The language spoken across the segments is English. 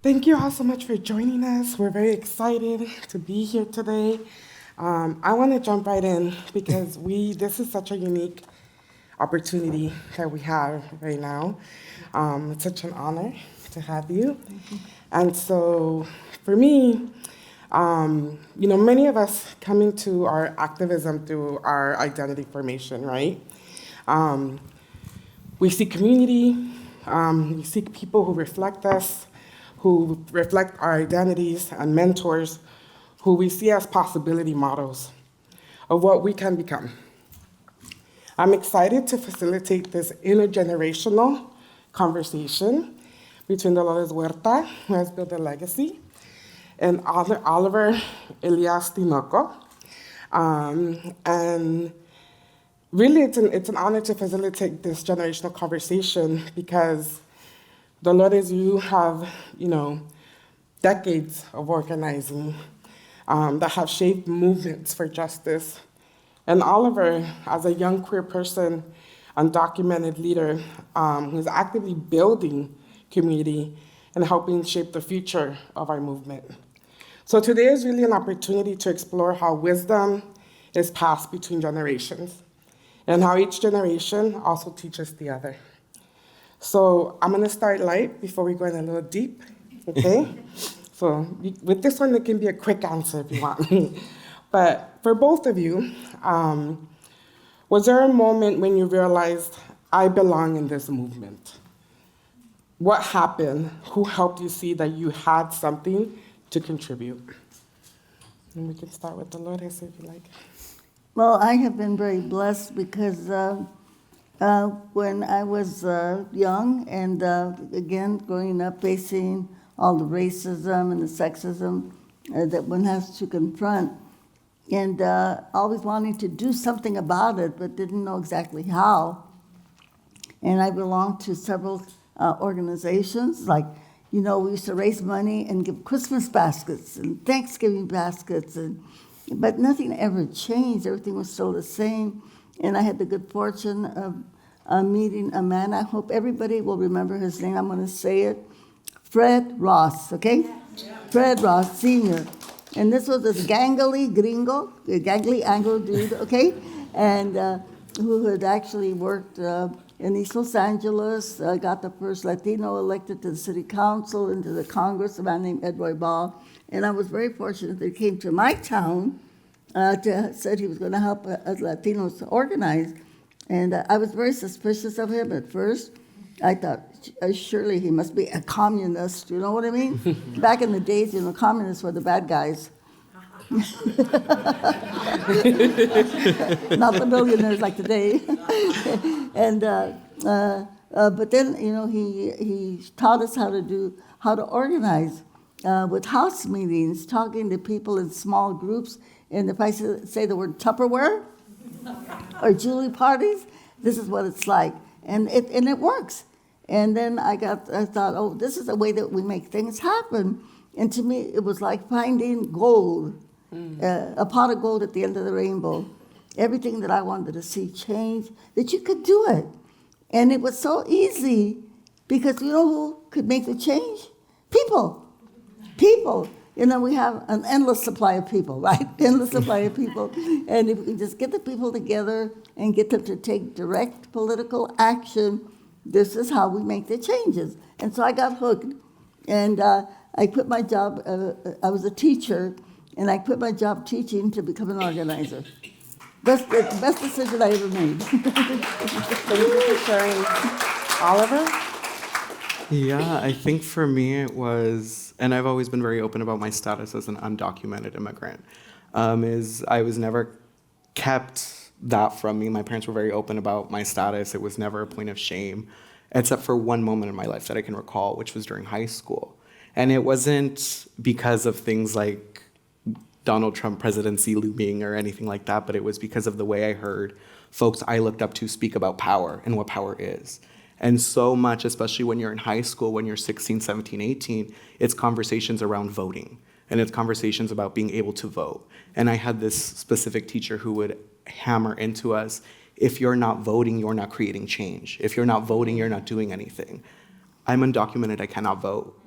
Thank you all so much for joining us. We're very excited to be here today. I want to jump right in because this is such a unique opportunity that we have right now. It's such an honor to have you. And so for me, many of us come into our activism through our identity formation, right? Um, we seek community, we seek people who reflect us, who reflect our identities, and mentors who we see as possibility models of what we can become. I'm excited to facilitate this intergenerational conversation between Dolores Huerta, who has built a legacy, and Oliver Elias Tinoco. And really, it's an honor to facilitate this generational conversation because Dolores, you have, decades of organizing that have shaped movements for justice. And Oliver, as a young queer person, undocumented leader who's actively building community and helping shape the future of our movement. So today is really an opportunity to explore how wisdom is passed between generations and how each generation also teaches the other. So I'm gonna start light before we go in a little deep, okay? So with this one, it can be a quick answer if you want. But for both of you, was there a moment when you realized, I belong in this movement? What happened? Who helped you see that you had something to contribute? And we can start with Dolores if you like. Well, I have been very blessed because when I was young and again growing up facing all the racism and the sexism that one has to confront, and always wanting to do something about it but didn't know exactly how. And I belonged to several organizations, like, we used to raise money and give Christmas baskets and Thanksgiving baskets, but nothing ever changed. Everything was still the same. And I had the good fortune of meeting a man. I hope everybody will remember his name. I'm going to say it. Fred Ross, okay? Yeah. Fred Ross, Sr. And this was this gangly Anglo dude, okay? And who had actually worked in East Los Angeles, got the first Latino elected to the city council and to the Congress, a man named Ed Roybal. And I was very fortunate that he came to my town, said he was going to help us Latinos to organize. And I was very suspicious of him at first. I thought, surely he must be a communist, you know what I mean? Back in the days, communists were the bad guys. Not the billionaires like today. And but then, he taught us how to organize with house meetings, talking to people in small groups. And if I say the word Tupperware or Julie parties, this is what it's like. And it works. And then I thought, oh, this is a way that we make things happen. And to me, it was like finding gold, a pot of gold at the end of the rainbow. Everything that I wanted to see change, that you could do it. And it was so easy because you know who could make the change? People. People. We have an endless supply of people, right? Endless supply of people. And if we can just get the people together and get them to take direct political action, this is how we make the changes. And so I got hooked. And I quit my job. I was a teacher, and I quit my job teaching to become an organizer. That's the best decision I ever made. Thank you for sharing. Oliver? Yeah, I think for me it was, and I've always been very open about my status as an undocumented immigrant, is I was never kept that from me. My parents were very open about my status. It was never a point of shame, except for one moment in my life that I can recall, which was during high school. And it wasn't because of things like Donald Trump presidency looming or anything like that, but it was because of the way I heard folks I looked up to speak about power and what power is. And so much, especially when you're in high school, when you're 16, 17, 18, it's conversations around voting. And it's conversations about being able to vote. And I had this specific teacher who would hammer into us, if you're not voting, you're not creating change. If you're not voting, you're not doing anything. I'm undocumented, I cannot vote.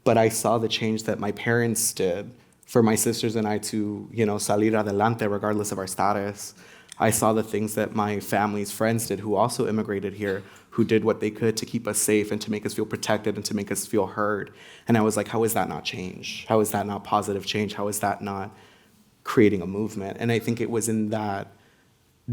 but I saw the change that my parents did for my sisters and I to, salir adelante regardless of our status. I saw the things that my family's friends did who also immigrated here, who did what they could to keep us safe and to make us feel protected and to make us feel heard. And I was like, how is that not change? How is that not positive change? How is that not creating a movement? And I think it was in that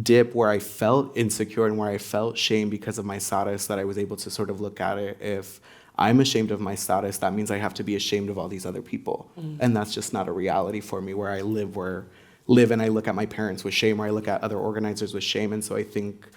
dip where I felt insecure and where I felt shame because of my status that I was able to sort of look at it. If I'm ashamed of my status, that means I have to be ashamed of all these other people. And that's just not a reality for me where I live and I look at my parents with shame, or I look at other organizers with shame. And so I think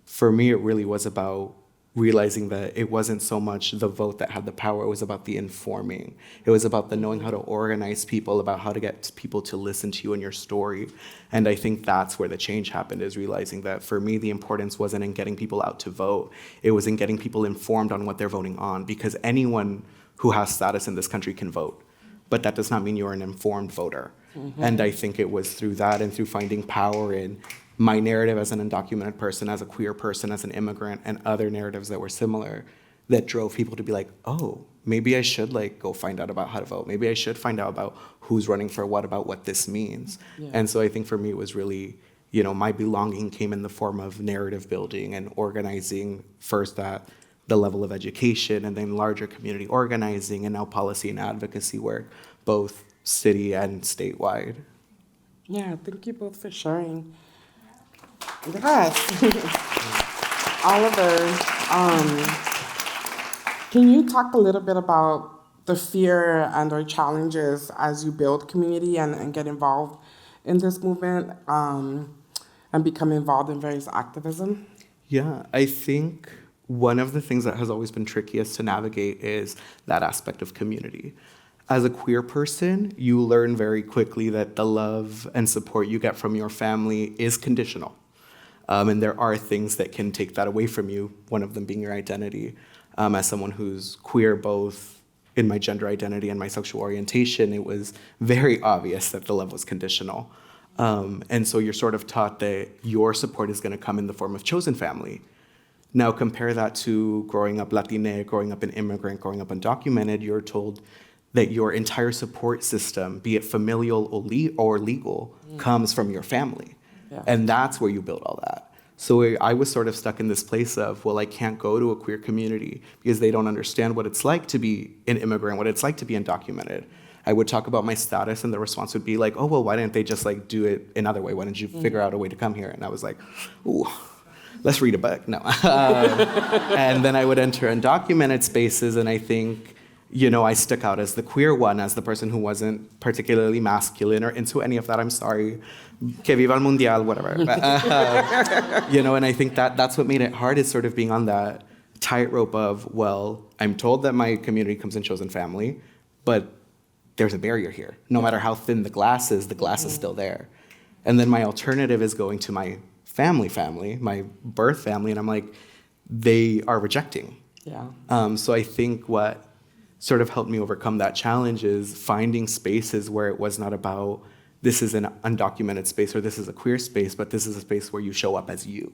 for me, it really was about realizing that it wasn't so much the vote that had the power, it was about the informing. It was about the knowing how to organize people, about how to get people to listen to you and your story. And I think that's where the change happened, is realizing that for me, the importance wasn't in getting people out to vote. It was in getting people informed on what they're voting on, because anyone who has status in this country can vote. But that does not mean you're an informed voter. And I think it was through that and through finding power in my narrative as an undocumented person, as a queer person, as an immigrant, and other narratives that were similar, that drove people to be like, oh, maybe I should go find out about how to vote. Maybe I should find out about who's running for what, about what this means. Yeah. And so I think for me, it was really, my belonging came in the form of narrative building and organizing, first at the level of education, and then larger community organizing, and now policy and advocacy work, both city and statewide. Yeah, thank you both for sharing. Yes. Oliver, can you talk a little bit about the fear and or challenges as you build community and get involved in this movement and become involved in various activism? Yeah, I think one of the things that has always been trickiest to navigate is that aspect of community. As a queer person, you learn very quickly that the love and support you get from your family is conditional. And there are things that can take that away from you, one of them being your identity. As someone who's queer, both in my gender identity and my sexual orientation, it was very obvious that the love was conditional. And so you're sort of taught that your support is going to come in the form of chosen family. Now compare that to growing up Latina, growing up an immigrant, growing up undocumented. You're told that your entire support system, be it familial or legal, comes from your family. Yeah. And that's where you build all that. So I was sort of stuck in this place of, well, I can't go to a queer community because they don't understand what it's like to be an immigrant, what it's like to be undocumented. I would talk about my status, and the response would be like, oh, well, why didn't they just do it another way? Why didn't you figure out a way to come here? And I was like, ooh, let's read a book. No. And then I would enter undocumented spaces, and I think, I stuck out as the queer one, as the person who wasn't particularly masculine or into any of that. I'm sorry. Que viva el mundial, whatever. And I think that's what made it hard, is sort of being on that tightrope of, well, I'm told that my community comes in chosen family, but there's a barrier here. No matter how thin the glass is still there. And then my alternative is going to my family, my birth family, and I'm like, they are rejecting. Yeah. So I think what sort of helped me overcome that challenge is finding spaces where it was not about, this is an undocumented space or this is a queer space, but this is a space where you show up as you.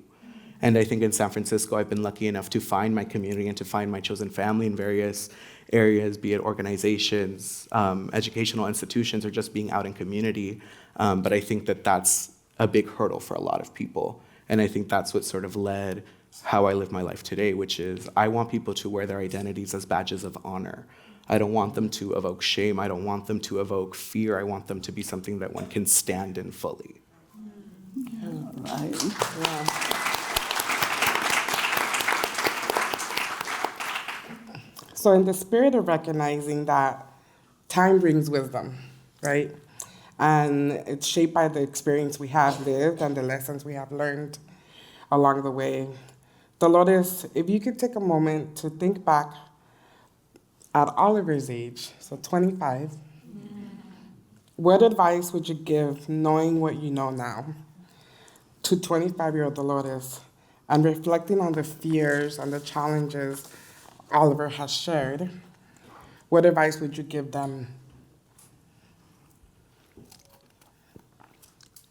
And I think in San Francisco, I've been lucky enough to find my community and to find my chosen family in various areas, be it organizations, educational institutions, or just being out in community. But I think that that's a big hurdle for a lot of people. And I think that's what sort of led how I live my life today, which is I want people to wear their identities as badges of honor. I don't want them to evoke shame. I don't want them to evoke fear. I want them to be something that one can stand in fully. Right. Yeah. So in the spirit of recognizing that time brings wisdom, right? And it's shaped by the experience we have lived and the lessons we have learned along the way. Dolores, if you could take a moment to think back at Oliver's age, so 25, what advice would you give, knowing what you know now, to 25-year-old Dolores, and reflecting on the fears and the challenges Oliver has shared? What advice would you give them?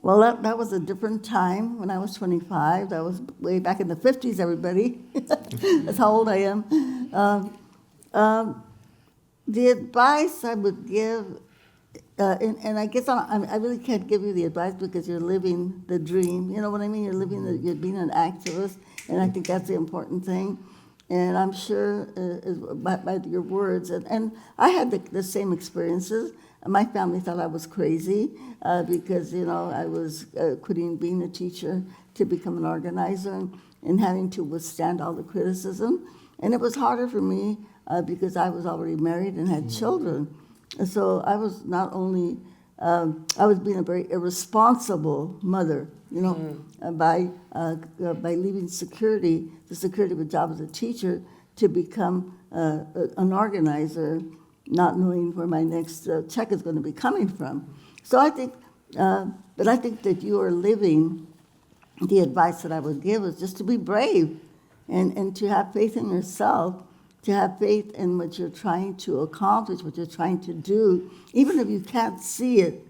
Well, that was a different time when I was 25. That was way back in the 50s, everybody. That's how old I am. The advice I would give, and I guess I really can't give you the advice because you're living the dream. You know what I mean? You're being an activist, and I think that's the important thing. And I'm sure by your words, and I had the same experiences. My family thought I was crazy because, I was quitting being a teacher to become an organizer and having to withstand all the criticism. And it was harder for me because I was already married and had children. And so I was not only, I was being a very irresponsible mother, by leaving the security of a job as a teacher to become an organizer, not knowing where my next check is going to be coming from. So I think that you are living the advice that I would give is just to be brave and to have faith in yourself, to have faith in what you're trying to accomplish, what you're trying to do, even if you can't see it,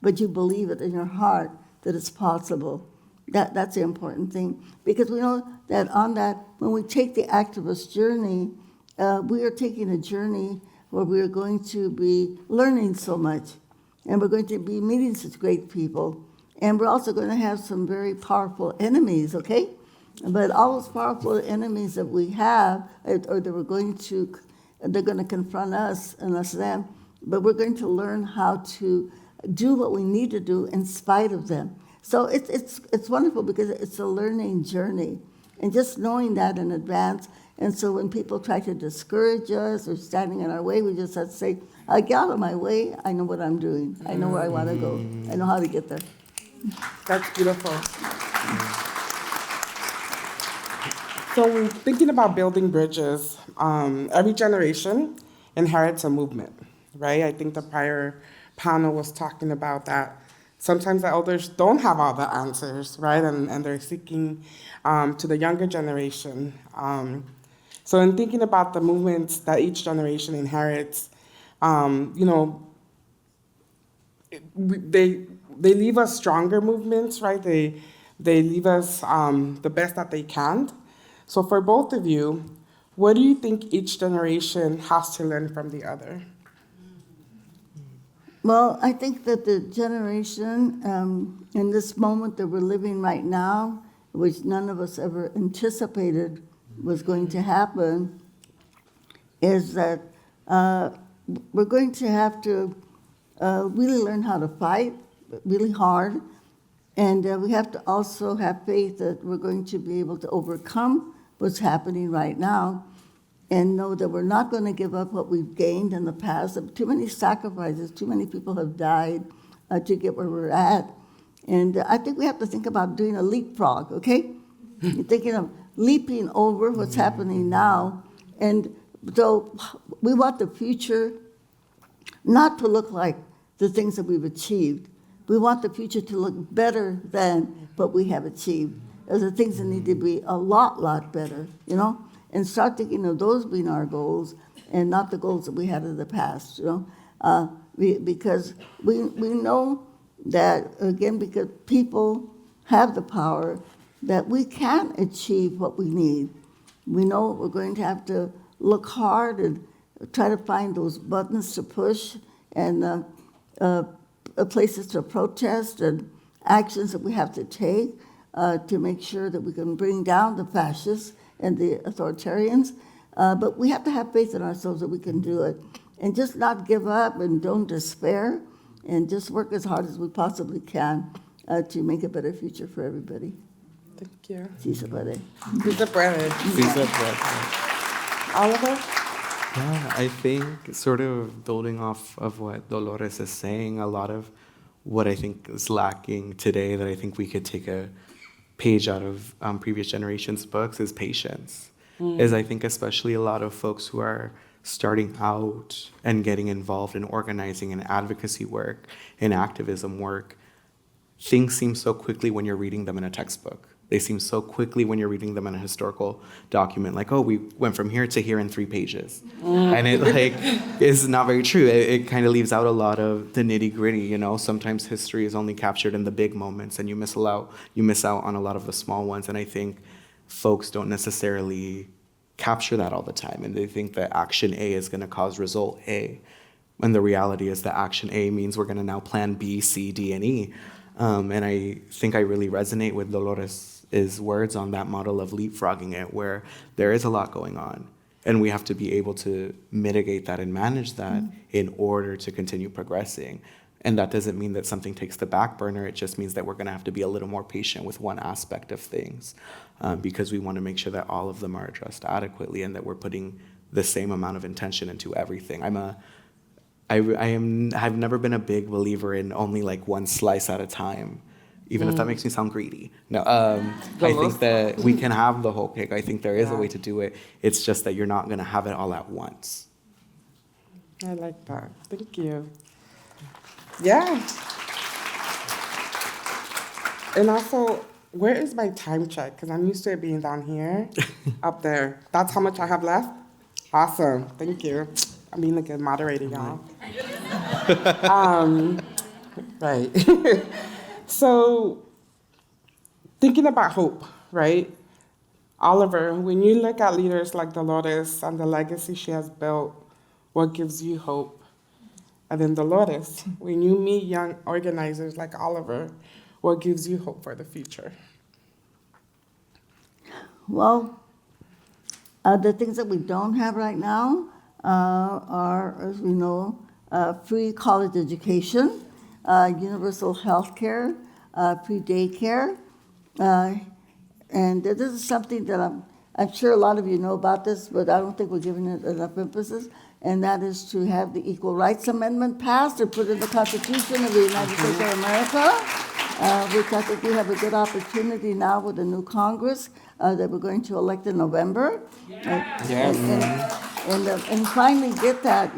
but you believe it in your heart that it's possible. That's the important thing. Because we know that when we take the activist journey, we are taking a journey where we are going to be learning so much, and we're going to be meeting such great people, and we're also going to have some very powerful enemies, okay? But all those powerful enemies that we have, or that they're going to confront us and us them, but we're going to learn how to do what we need to do in spite of them. So it's wonderful because it's a learning journey, and just knowing that in advance. And so when people try to discourage us or standing in our way, we just have to say, get out of my way. I know what I'm doing. I know where I want to go. I know how to get there. That's beautiful. So when thinking about building bridges, every generation inherits a movement, right? I think the prior panel was talking about that. Sometimes the elders don't have all the answers, right? And they're seeking to the younger generation. So in thinking about the movements that each generation inherits, they leave us stronger movements, right? They leave us the best that they can. So for both of you, what do you think each generation has to learn from the other? Well, I think that the generation in this moment that we're living right now, which none of us ever anticipated was going to happen, is that we're going to have to really learn how to fight really hard. And we have to also have faith that we're going to be able to overcome what's happening right now and know that we're not going to give up what we've gained in the past. Too many sacrifices, too many people have died to get where we're at. And I think we have to think about doing a leapfrog, okay? You're thinking of leaping over what's happening now. And so we want the future not to look like the things that we've achieved. We want the future to look better than what we have achieved. Those are things that need to be a lot better, and start thinking of those being our goals and not the goals that we had in the past, because we know that, again, because people have the power, that we can achieve what we need. We know we're going to have to look hard and try to find those buttons to push and places to protest and actions that we have to take to make sure that we can bring down the fascists and the authoritarians. But we have to have faith in ourselves that we can do it. And just not give up and don't despair, and just work as hard as we possibly can to make a better future for everybody. Thank you. Sí se puede. Sí se puede. Oliver? Yeah, I think sort of building off of what Dolores is saying, a lot of what I think is lacking today that I think we could take a page out of previous generations' books is patience. Is I think especially a lot of folks who are starting out and getting involved in organizing and advocacy work and activism work, things seem so quickly when you're reading them in a textbook. They seem so quickly when you're reading them in a historical document, like, oh, we went from here to here in 3 pages. And it is not very true. It kind of leaves out a lot of the nitty gritty, Sometimes history is only captured in the big moments and you miss out on a lot of the small ones. And I think folks don't necessarily capture that all the time, and they think that action A is going to cause result A. And the reality is that action A means we're going to now plan B, C, D, and E. And I think I really resonate with Dolores' words on that model of leapfrogging it, where there is a lot going on. And we have to be able to mitigate that and manage that in order to continue progressing. And that doesn't mean that something takes the back burner. It just means that we're going to have to be a little more patient with one aspect of things, because we want to make sure that all of them are addressed adequately and that we're putting the same amount of intention into everything. I've never been a big believer in only like one slice at a time, even if that makes me sound greedy. No, I think that we can have the whole cake. I think there is a way to do it. It's just that you're not going to have it all at once. I like that. Thank you. Yeah. And also, where is my time check? Because I'm used to it being down here, up there. That's how much I have left? Awesome. Thank you. I'm being a good moderator, y'all. Right. So, thinking about hope, right? Oliver, when you look at leaders like Dolores and the legacy she has built, what gives you hope? And then Dolores, when you meet young organizers like Oliver, what gives you hope for the future? Well, the things that we don't have right now are, as we know, free college education, universal health care, free daycare. And this is something that I'm sure a lot of you know about this, but I don't think we're giving it enough emphasis, and that is to have the Equal Rights Amendment passed or put in the Constitution of the United States of America, which I think we have a good opportunity now with the new Congress that we're going to elect in November. And finally get that,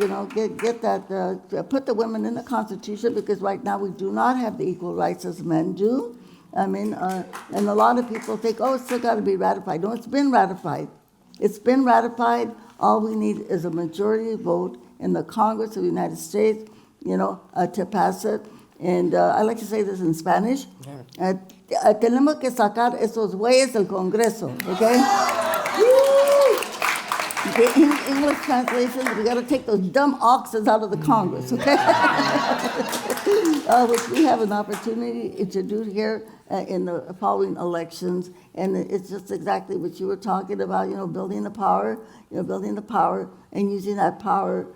get that, put the women in the Constitution, because right now we do not have the equal rights as men do. I mean, and a lot of people think, oh, it's still got to be ratified. No, it's been ratified. It's been ratified. All we need is a majority vote in the Congress of the United States, to pass it. And I like to say this in Spanish. Tenemos que sacar esos güeyes del Congreso, okay? The English translation, we got to take those dumb oxes out of the Congress, okay? Which we have an opportunity to do here in the following elections. And it's just exactly what you were talking about, building the power, and using that power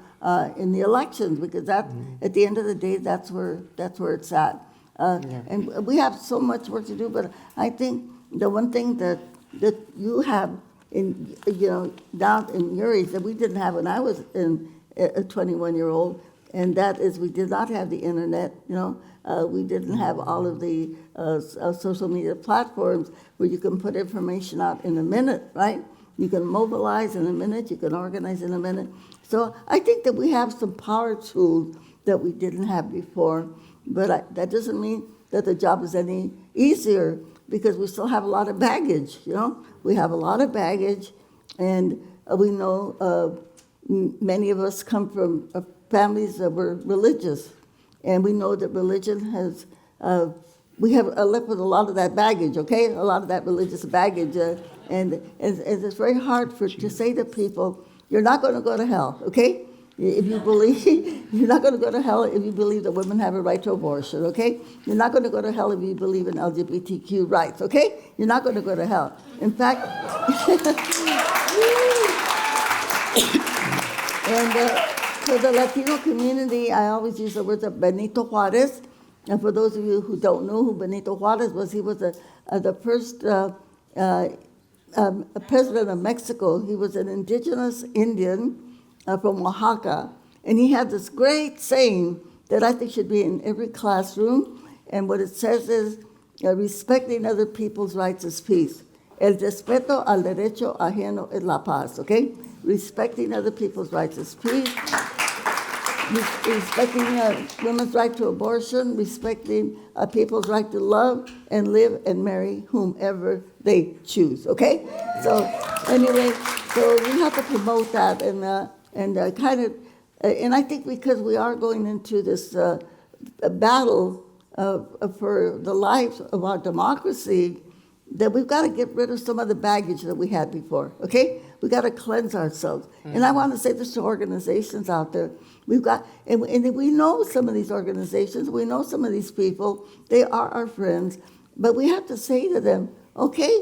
in the elections, because that, at the end of the day, that's where it's at. And we have so much work to do, but I think the one thing that you have in, down in your age that we didn't have when I was a 21-year-old, and that is we did not have the internet, we didn't have all of the social media platforms where you can put information out in a minute, right? You can mobilize in a minute, you can organize in a minute. So I think that we have some power tools that we didn't have before, but that doesn't mean that the job is any easier, because we still have a lot of baggage, We have a lot of baggage, and we know many of us come from families that were religious, and we know that religion has, we have left with a lot of that baggage, okay? A lot of that religious baggage, and it's very hard to say to people, you're not going to go to hell, okay? If you believe, you're not going to go to hell if you believe that women have a right to abortion, okay? You're not going to go to hell if you believe in LGBTQ rights, okay? You're not going to go to hell. In fact, and for the Latino community, I always use the words of Benito Juarez. And for those of you who don't know who Benito Juarez was, he was the first president of Mexico. He was an indigenous Indian from Oaxaca, and he had this great saying that I think should be in every classroom, and what it says is, respecting other people's rights is peace. El respeto al derecho ajeno es la paz, okay? Respecting other people's rights is peace. Respecting women's right to abortion, respecting people's right to love and live and marry whomever they choose, okay? So anyway, so we have to promote that, and I think because we are going into this battle for the life of our democracy, that we've got to get rid of some of the baggage that we had before, okay? we got to cleanse ourselves. And I want to say this to organizations out there. We've got, and we know some of these organizations, we know some of these people, they are our friends, but we have to say to them, okay,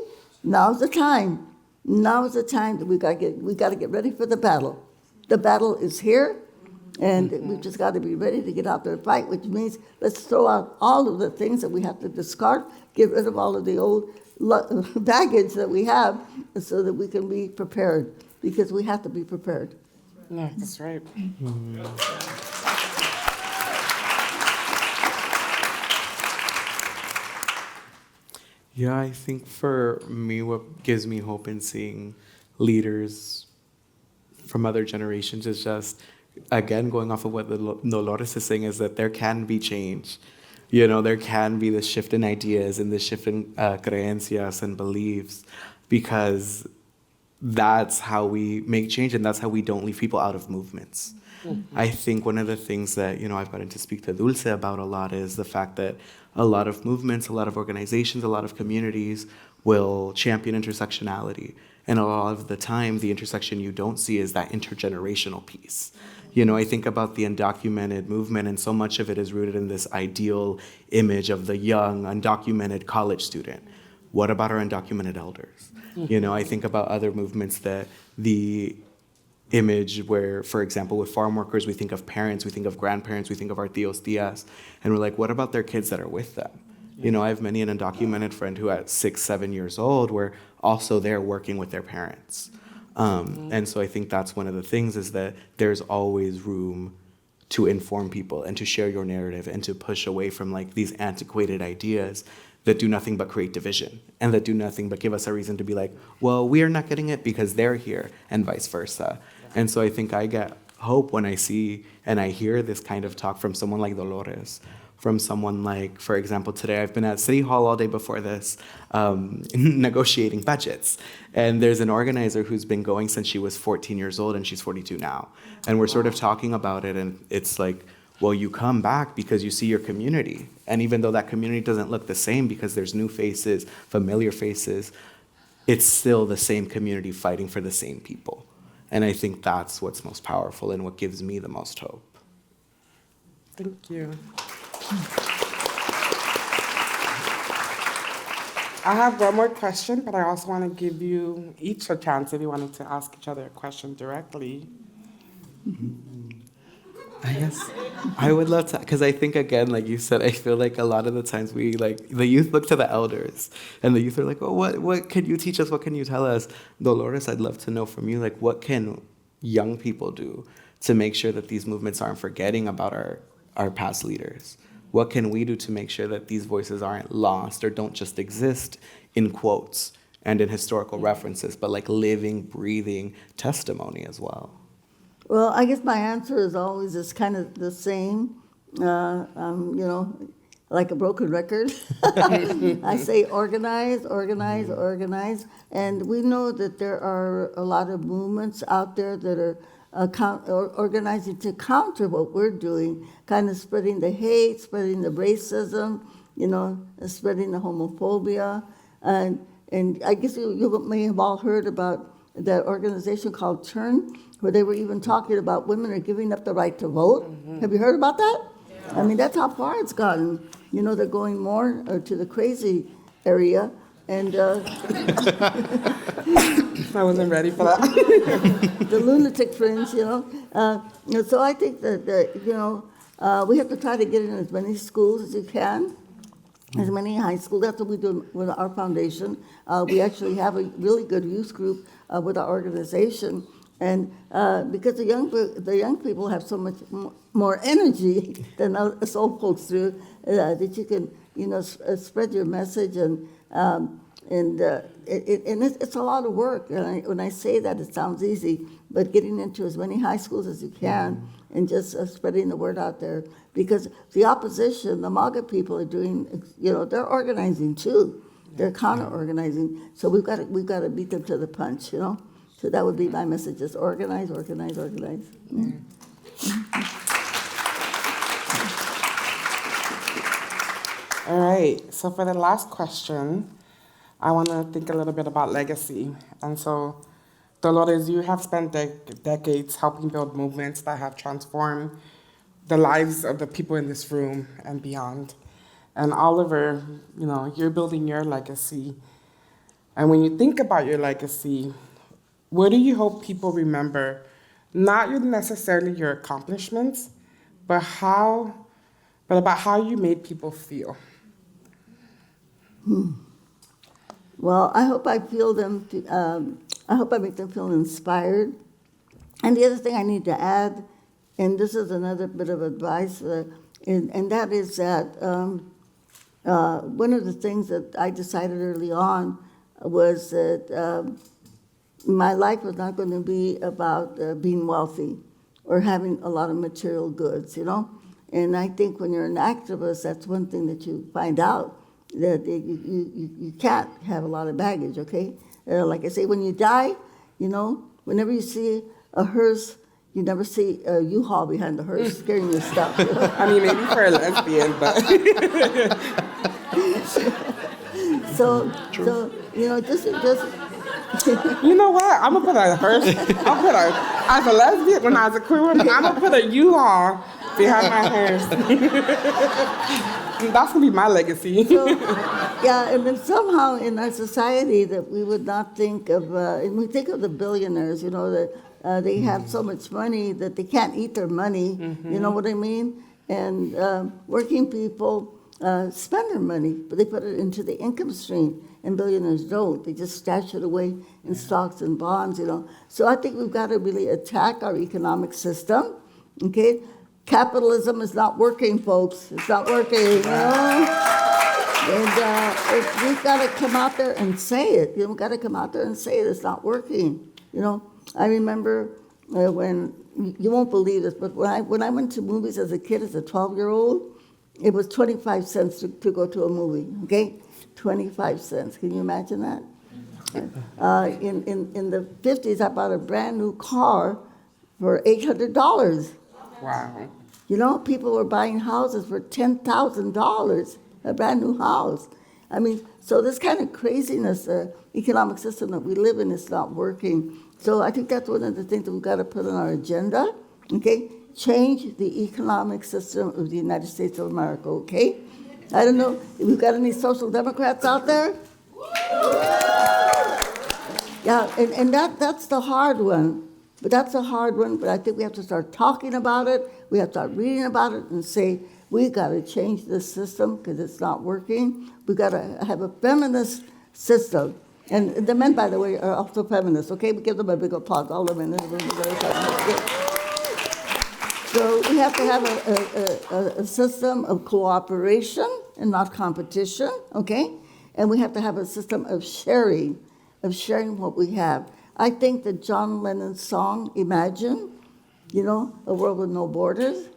now's the time. Now is the time that we got to get ready for the battle. The battle is here, and we've just got to be ready to get out there and fight, which means let's throw out all of the things that we have to discard, get rid of all of the old baggage that we have, so that we can be prepared, because we have to be prepared. Yeah, that's right. Yeah, I think for me, what gives me hope in seeing leaders from other generations is just, again, going off of what Dolores is saying, is that there can be change. You know, there can be this shift in ideas and this shift in creencias and beliefs, because that's how we make change, and that's how we don't leave people out of movements. I think one of the things that, I've gotten to speak to Dulce about a lot is the fact that a lot of movements, a lot of organizations, a lot of communities will champion intersectionality. And a lot of the time, the intersection you don't see is that intergenerational piece. I think about the undocumented movement, and so much of it is rooted in this ideal image of the young, undocumented college student. What about our undocumented elders? I think about other movements that the image where, for example, with farm workers, we think of parents, we think of grandparents, we think of our tios, tias, and we're like, what about their kids that are with them? I have many an undocumented friend who at 6, 7 years old were also there working with their parents. And so I think that's one of the things, is that there's always room to inform people and to share your narrative and to push away from like these antiquated ideas that do nothing but create division, and that do nothing but give us a reason to be like, well, we are not getting it because they're here, and vice versa. And so I think I get hope when I see and I hear this kind of talk from someone like Dolores, from someone like, for example, today I've been at City Hall all day before this, negotiating budgets. And there's an organizer who's been going since she was 14 years old, and she's 42 now. And we're sort of talking about it, and it's like, well, you come back because you see your community. And even though that community doesn't look the same because there's new faces, familiar faces, it's still the same community fighting for the same people. And I think that's what's most powerful and what gives me the most hope. Thank you. I have one more question, but I also want to give you each a chance if you wanted to ask each other a question directly. I guess I would love to, because I think, again, like you said, I feel like a lot of the times we, like, the youth look to the elders, and the youth are like, oh, what can you teach us? What can you tell us? Dolores, I'd love to know from you, like, what can young people do to make sure that these movements aren't forgetting about our past leaders? What can we do to make sure that these voices aren't lost or don't just exist in quotes and in historical references, but like living, breathing testimony as well? Well, I guess my answer is always is kind of the same, like a broken record. I say organize, organize, organize. And we know that there are a lot of movements out there that are organizing to counter what we're doing, kind of spreading the hate, spreading the racism, spreading the homophobia. And I guess you may have all heard about that organization called Turn, where they were even talking about women are giving up the right to vote. Mm-hmm. Have you heard about that? Yeah. I mean, that's how far it's gotten. They're going more to the crazy area. And I wasn't ready for that. The lunatic fringe, So I think that we have to try to get in as many schools as you can, as many high schools. That's what we do with our foundation. We actually have a really good youth group with our organization. And because the young people have so much more energy than us old folks do, that you can spread your message, and it's a lot of work. And when I say that, it sounds easy, but getting into as many high schools as you can, and just spreading the word out there, because the opposition, the MAGA people are doing, they're organizing too. They're counter-organizing, so we've got to beat them to the punch, So that would be my message: just organize, organize, organize. Yeah. All right, so for the last question, I want to think a little bit about legacy. And so Dolores, you have spent decades helping build movements that have transformed the lives of the people in this room and beyond. And Oliver, you're building your legacy. And when you think about your legacy, what do you hope people remember? Not necessarily your accomplishments, but about how you made people feel. Well, I hope I feel them. I hope I make them feel inspired. And the other thing I need to add, and this is another bit of advice, and that is that one of the things that I decided early on was that my life was not going to be about being wealthy or having a lot of material goods, And I think when you're an activist, that's one thing that you find out, that you can't have a lot of baggage, okay? Like I say, when you die, whenever you see a hearse, you never see a U-Haul behind the hearse carrying your stuff. I mean, maybe for a lesbian, but... so just You know what? I'm gonna put a hearse. As a lesbian, when I was a queer woman, I'm gonna put a U-Haul behind my hearse. That's gonna be my legacy. Yeah, and then somehow in our society that we would not think of, and we think of the billionaires, that they have so much money that they can't eat their money. You know what I mean? And working people spend their money, but they put it into the income stream. And billionaires don't. They just stash it away in stocks and bonds, So I think we've got to really attack our economic system, okay? Capitalism is not working, folks. It's not working, And we've got to come out there and say it. We've got to come out there and say it. It's not working, I remember when, you won't believe this, but when I went to movies as a kid, as a 12-year-old, it was 25 cents to go to a movie, okay? 25 cents. Can you imagine that? In the 50s, I bought a brand new car for $800. Wow. People were buying houses for $10,000, a brand new house. I mean, so this kind of craziness, economic system that we live in is not working. So I think that's one of the things that we've got to put on our agenda, okay? Change the economic system of the United States of America, okay? I don't know if we've got any social democrats out there. Yeah, and that's the hard one. But that's a hard one, but I think we have to start talking about it. We have to start reading about it and say, we got to change this system because it's not working. We got to have a feminist system. And the men, by the way, are also feminists, okay? We give them a big applause. All the men in the room are very feminists. So we have to have a system of cooperation and not competition, okay? And we have to have a system of sharing what we have. I think that John Lennon's song, Imagine, a world with no borders,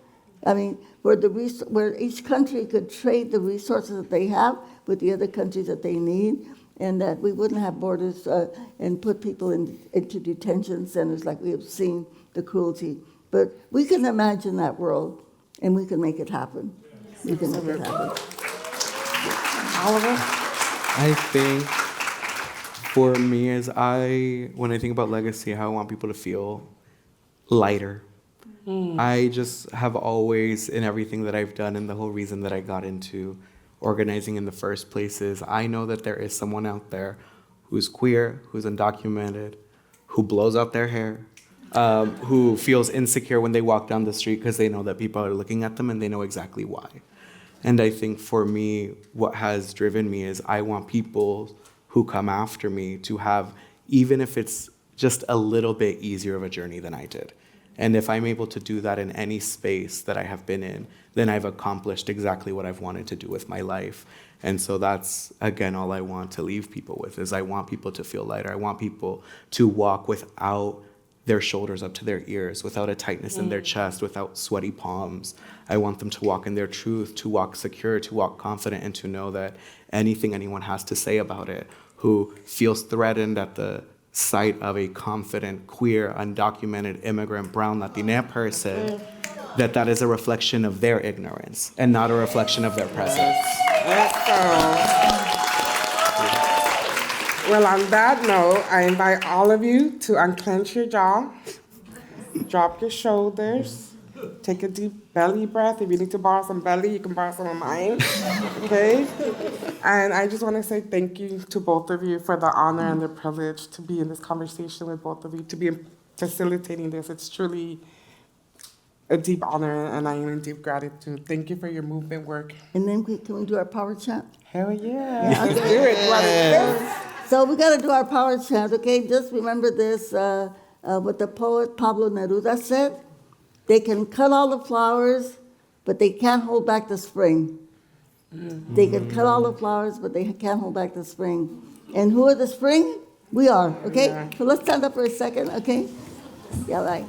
I mean, where each country could trade the resources that they have with the other countries that they need, and that we wouldn't have borders and put people into detention centers like we have seen the cruelty. But we can imagine that world, and we can make it happen. We can make it happen. Oliver? I think for me, when I think about legacy, how I want people to feel lighter. I just have always, in everything that I've done, and the whole reason that I got into organizing in the first place is I know that there is someone out there who's queer, who's undocumented, who blows out their hair, who feels insecure when they walk down the street because they know that people are looking at them and they know exactly why. And I think for me, what has driven me is I want people who come after me to have, even if it's just a little bit easier of a journey than I did. And if I'm able to do that in any space that I have been in, then I've accomplished exactly what I've wanted to do with my life. And so that's, again, all I want to leave people with, is I want people to feel lighter. I want people to walk without their shoulders up to their ears, without a tightness in their chest, without sweaty palms. I want them to walk in their truth, to walk secure, to walk confident, and to know that anything anyone has to say about it, who feels threatened at the sight of a confident, queer, undocumented, immigrant, brown, Latina person, that is a reflection of their ignorance and not a reflection of their presence. Well, on that note, I invite all of you to unclench your jaw, drop your shoulders, take a deep belly breath. If you need to borrow some belly, you can borrow some of mine. Okay? And I just want to say thank you to both of you for the honor and the privilege to be in this conversation with both of you, to be facilitating this. It's truly a deep honor, and I am in deep gratitude. Thank you for your movement work. And then can we do our power chant? Hell yeah. Let's do it. What is this? So we got to do our power chant, okay? Just remember this, what the poet Pablo Neruda said. They can cut all the flowers, but they can't hold back the spring. They can cut all the flowers, but they can't hold back the spring. And who are the spring? We are, okay? Yeah. So let's stand up for a second, okay? Yeah, right.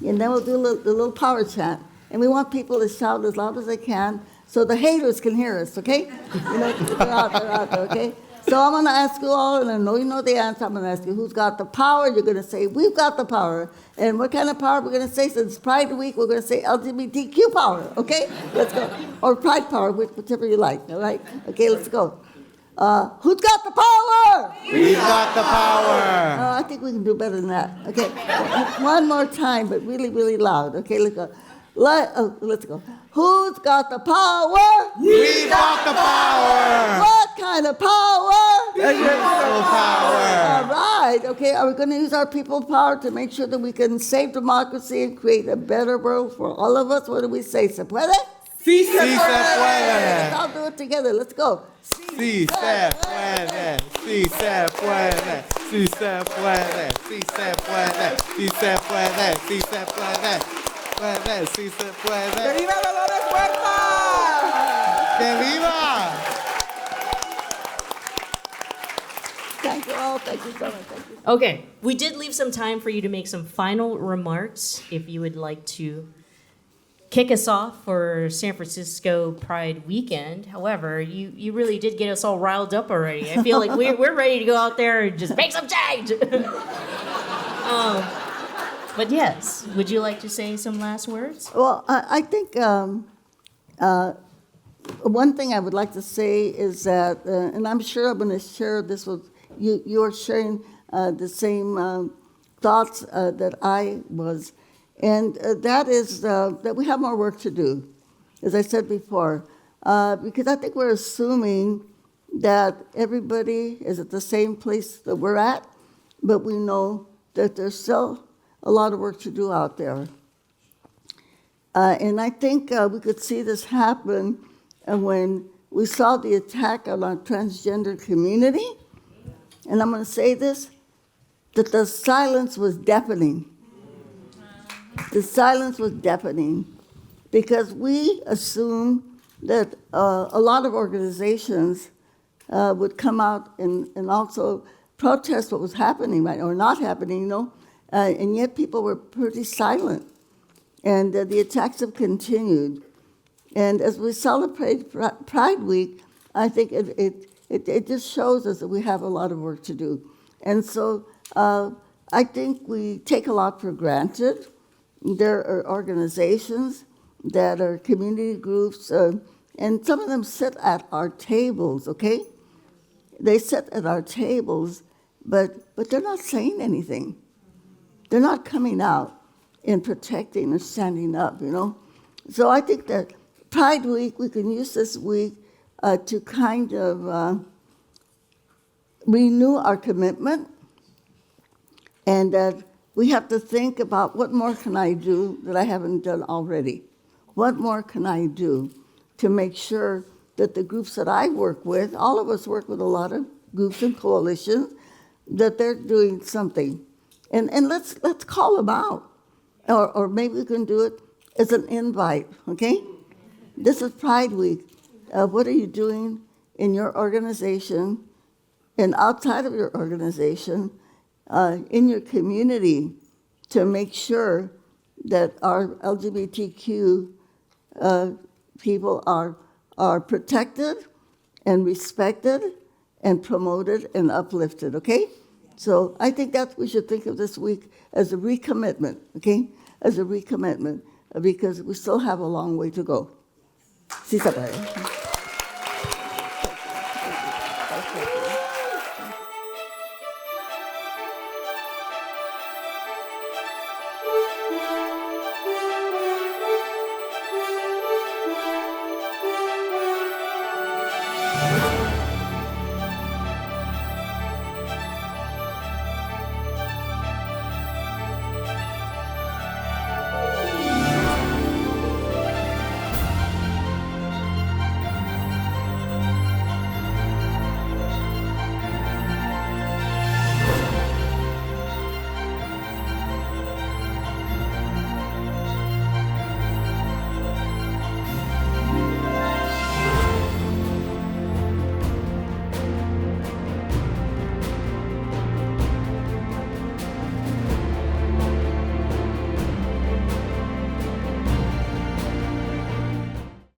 And then we'll do the little power chant. And we want people to shout as loud as they can so the haters can hear us, okay? You know, they're out there, okay? So I'm going to ask you all, and I know you know the answer. I'm going to ask you who's got the power. You're going to say, we've got the power. And what kind of power we're going to say? Since Pride Week, we're going to say LGBTQ power, okay? Let's go. Or Pride power, whichever you like, all right? Okay, let's go. Who's got the power? We've got the power. Oh, I think we can do better than that. Okay, one more time, but really, really loud. Okay, let's go. Let's go. Who's got the power? We've got the power. What kind of power? People power. All right. Okay, are we going to use our people power to make sure that we can save democracy and create a better world for all of us? What do we say? ¿Se puede? Sí, se Sí se Let's puede. all do it together. Let's go. Sí se puede. Sí se puede. Sí se puede. Sí se puede. Sí se puede. Sí se puede. Puede. Sí se ¡Que puede. viva Dolores Huerta! ¡Que viva! Thank you all. Thank you so much. Thank you. Okay, we did leave some time for you to make some final remarks if you would like to kick us off for San Francisco Pride Weekend. However, you really did get us all riled up already. I feel like we're ready to go out there and just make some change. But yes, would you like to say some last words? Well, I think one thing I would like to say is that, and I'm sure I'm going to share this with you, you're sharing the same thoughts that I was, and that is that we have more work to do, as I said before, because I think we're assuming that everybody is at the same place that we're at, but we know that there's still a lot of work to do out there. And I think we could see this happen when we saw the attack on our transgender community. And I'm going to say this, that the silence was deafening. The silence was deafening because we assumed that a lot of organizations would come out and also protest what was happening, right, or not happening, you know, and yet people were pretty silent. And the attacks have continued. And as we celebrate Pride Week, I think it just shows us that we have a lot of work to do. And so I think we take a lot for granted. There are organizations that are community groups, and some of them sit at our tables, okay? They sit at our tables, but they're not saying anything. They're not coming out and protecting and standing up, you know? So I think that Pride Week, we can use this week to kind of renew our commitment, and that we have to think about what more can I do that I haven't done already? What more can I do to make sure that the groups that I work with, all of us work with a lot of groups and coalitions, that they're doing something. And let's call them out. Or maybe we can do it as an invite, okay? This is Pride Week. What are you doing in your organization and outside of your organization, in your community, to make sure that our LGBTQ people are protected and respected and promoted and uplifted, okay? So I think that we should think of this week as a recommitment, okay? As a recommitment, because we still have a long way to go. Sí se puede.